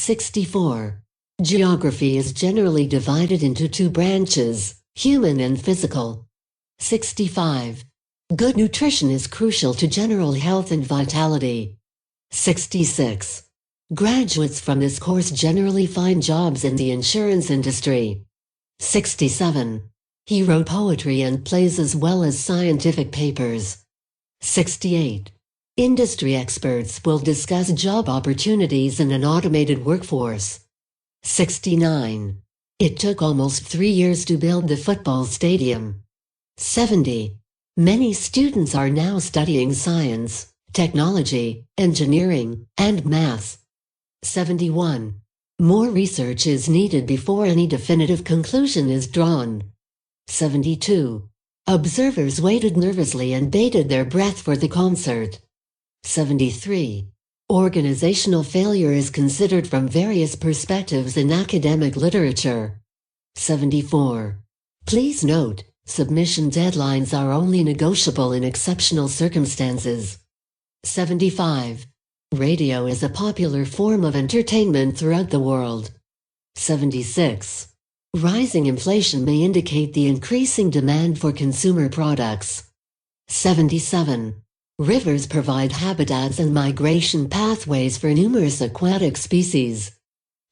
64. Geography is generally divided into two branches, human and physical. 65. Good nutrition is crucial to general health and vitality. 66. Graduates from this course generally find jobs in the insurance industry. 67. He wrote poetry and plays as well as scientific papers. 68. Industry experts will discuss job opportunities in an automated workforce. 69. It took almost 3 years to build the football stadium. 70. Many students are now studying science, technology, engineering, and math. 71. More research is needed before any definitive conclusion is drawn. 72. Observers waited nervously and bated their breath for the concert. 73. Organizational failure is considered from various perspectives in academic literature. 74. Please note, submission deadlines are only negotiable in exceptional circumstances. 75. Radio is a popular form of entertainment throughout the world. 76. Rising inflation may indicate the increasing demand for consumer products. 77. Rivers provide habitats and migration pathways for numerous aquatic species.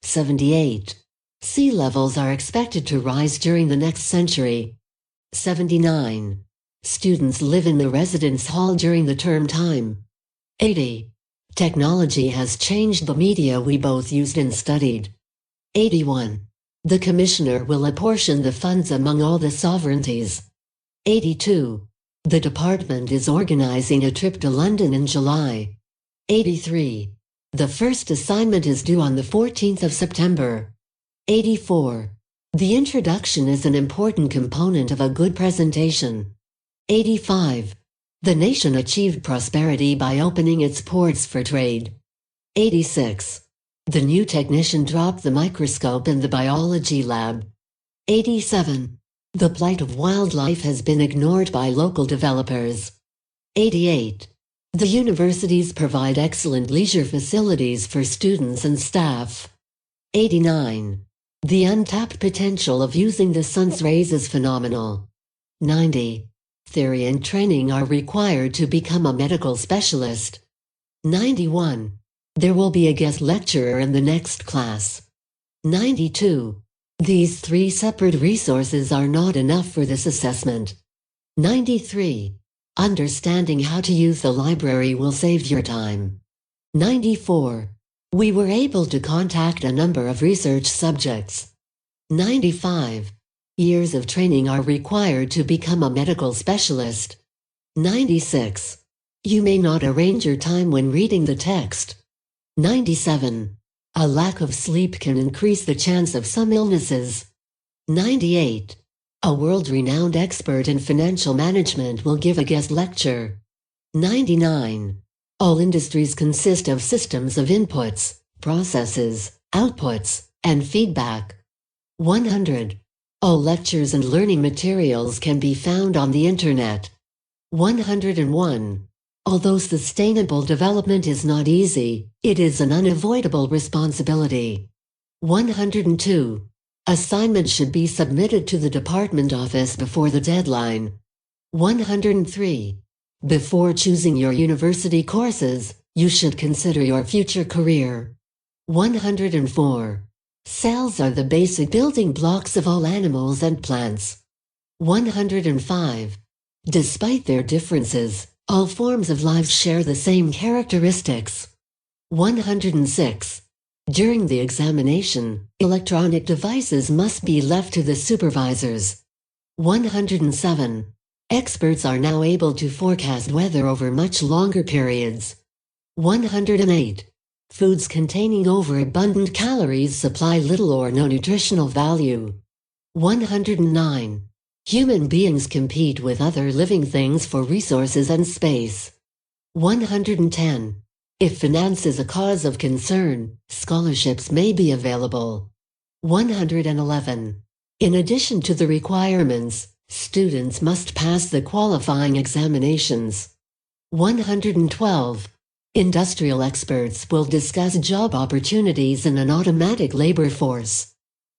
78. Sea levels are expected to rise during the next century. 79. Students live in the residence hall during the term time. 80. Technology has changed the media we both used and studied. 81. The Commissioner will apportion the funds among all the sovereignties. 82. The department is organizing a trip to London in July. 83. The first assignment is due on the 14th of September. 84. The introduction is an important component of a good presentation. 85. The nation achieved prosperity by opening its ports for trade. 86. The new technician dropped the microscope in the biology lab. 87. The plight of wildlife has been ignored by local developers. 88. The universities provide excellent leisure facilities for students and staff. 89. The untapped potential of using the sun's rays is phenomenal. 90. Theory and training are required to become a medical specialist. 91. There will be a guest lecturer in the next class. 92. These 3 separate resources are not enough for this assessment. 93. Understanding how to use the library will save your time. 94. We were able to contact a number of research subjects. 95. Years of training are required to become a medical specialist. 96. You may not arrange your time when reading the text. 97. A lack of sleep can increase the chance of some illnesses. 98. A world-renowned expert in financial management will give a guest lecture. 99. All industries consist of systems of inputs, processes, outputs, and feedback. 100. All lectures and learning materials can be found on the Internet. 101. Although sustainable development is not easy, it is an unavoidable responsibility. 102. Assignments should be submitted to the department office before the deadline. 103. Before choosing your university courses, you should consider your future career. 104. Cells are the basic building blocks of all animals and plants. 105. Despite their differences, all forms of life share the same characteristics. 106. During the examination, electronic devices must be left to the supervisors. 107. Experts are now able to forecast weather over much longer periods. 108. Foods containing overabundant calories supply little or no nutritional value. 109. Human beings compete with other living things for resources and space. 110. If finance is a cause of concern, scholarships may be available. 111. In addition to the requirements, students must pass the qualifying examinations. 112. Industrial experts will discuss job opportunities in an automatic labor force.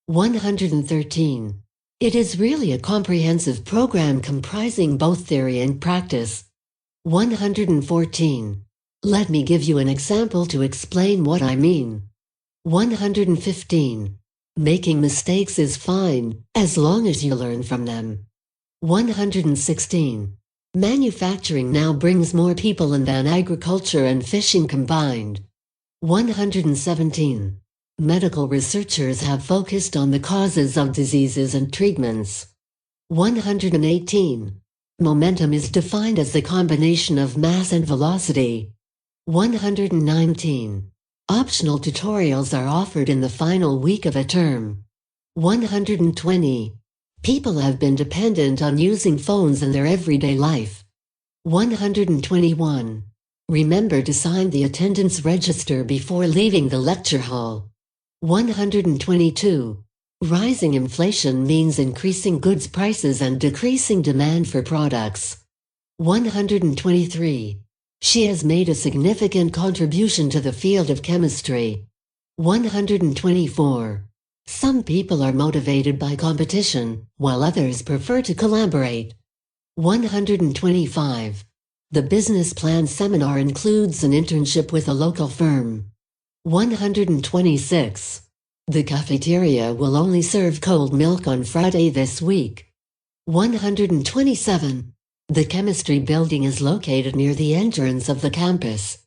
113. It is really a comprehensive program comprising both theory and practice. 114. Let me give you an example to explain what I mean. 115. Making mistakes is fine, as long as you learn from them. 116. Manufacturing now brings more people in than agriculture and fishing combined. 117. Medical researchers have focused on the causes of diseases and treatments. 118. Momentum is defined as the combination of mass and velocity. 119. Optional tutorials are offered in the final week of a term. 120. People have been dependent on using phones in their everyday life. 121. Remember to sign the attendance register before leaving the lecture hall. 122. Rising inflation means increasing goods prices and decreasing demand for products. 123. She has made a significant contribution to the field of chemistry. 124. Some people are motivated by competition, while others prefer to collaborate. 125. The business plan seminar includes an internship with a local firm. 126. The cafeteria will only serve cold milk on Friday this week. 127. The chemistry building is located near the entrance of the campus.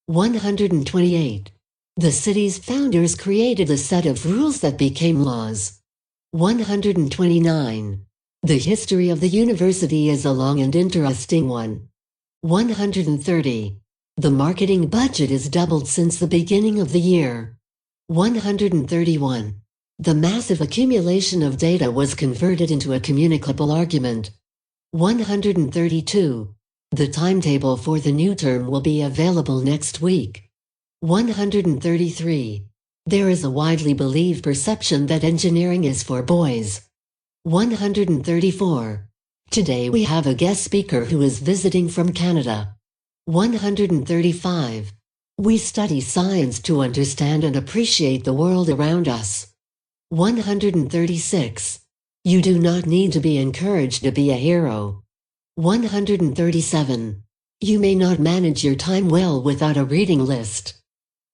128. The city's founders created a set of rules that became laws. 129. The history of the university is a long and interesting one. 130. The marketing budget is doubled since the beginning of the year. 131. The massive accumulation of data was converted into a communicable argument. 132. The timetable for the new term will be available next week. 133. There is a widely believed perception that engineering is for boys. 134. Today we have a guest speaker who is visiting from Canada. 135. We study science to understand and appreciate the world around us. 136. You do not need to be encouraged to be a hero. 137. You may not manage your time well without a reading list.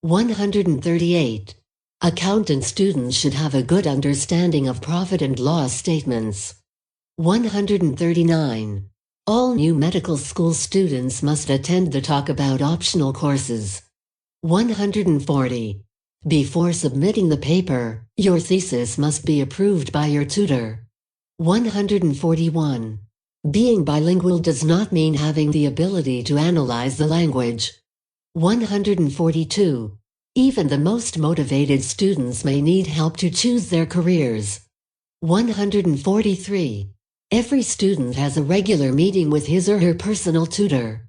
138. Accountant students should have a good understanding of profit and loss statements. 139. All new medical school students must attend the talk about optional courses. 140. Before submitting the paper, your thesis must be approved by your tutor. 141. Being bilingual does not mean having the ability to analyze the language. 142. Even the most motivated students may need help to choose their careers. 143. Every student has a regular meeting with his or her personal tutor.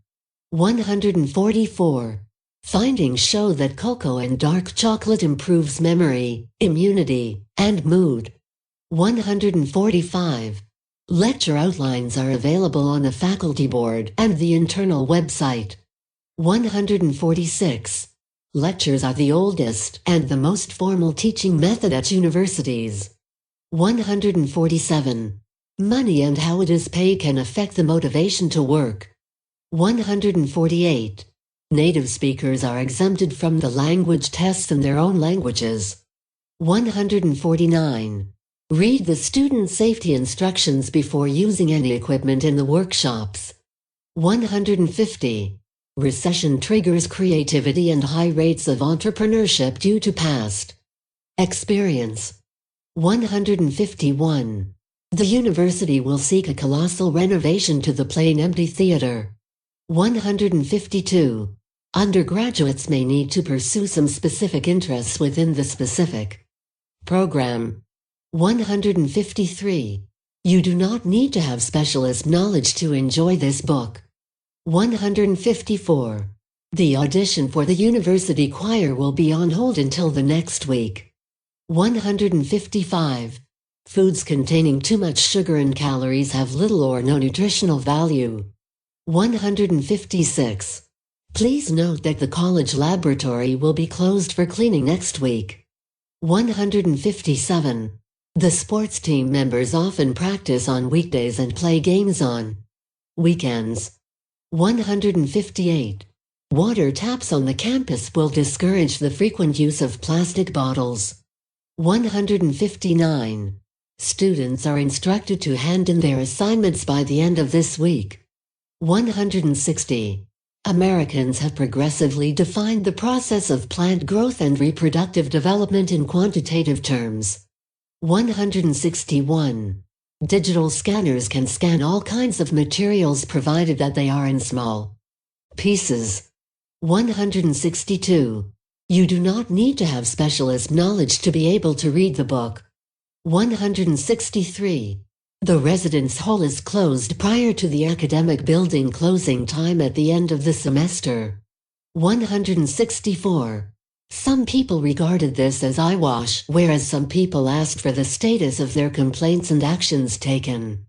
144. Findings show that cocoa and dark chocolate improves memory, immunity, and mood. 145. Lecture outlines are available on the faculty board and the internal website. 146. Lectures are the oldest and the most formal teaching method at universities. 147. Money and how it is paid can affect the motivation to work. 148. Native speakers are exempted from the language tests in their own languages. 149. Read the student safety instructions before using any equipment in the workshops. 150. Recession triggers creativity and high rates of entrepreneurship due to past experience. 151. The university will seek a colossal renovation to the plain empty theater. 152. Undergraduates may need to pursue some specific interests within the specific program. 153. You do not need to have specialist knowledge to enjoy this book. 154. The audition for the university choir will be on hold until the next week. 155. Foods containing too much sugar and calories have little or no nutritional value. 156. Please note that the college laboratory will be closed for cleaning next week. 157. The sports team members often practice on weekdays and play games on weekends. 158. Water taps on the campus will discourage the frequent use of plastic bottles. 159. Students are instructed to hand in their assignments by the end of this week. 160. Americans have progressively defined the process of plant growth and reproductive development in quantitative terms. 161. Digital scanners can scan all kinds of materials provided that they are in small pieces. 162. You do not need to have specialist knowledge to be able to read the book. 163. The residence hall is closed prior to the academic building closing time at the end of the semester. 164. Some people regarded this as eyewash, whereas some people asked for the status of their complaints and actions taken.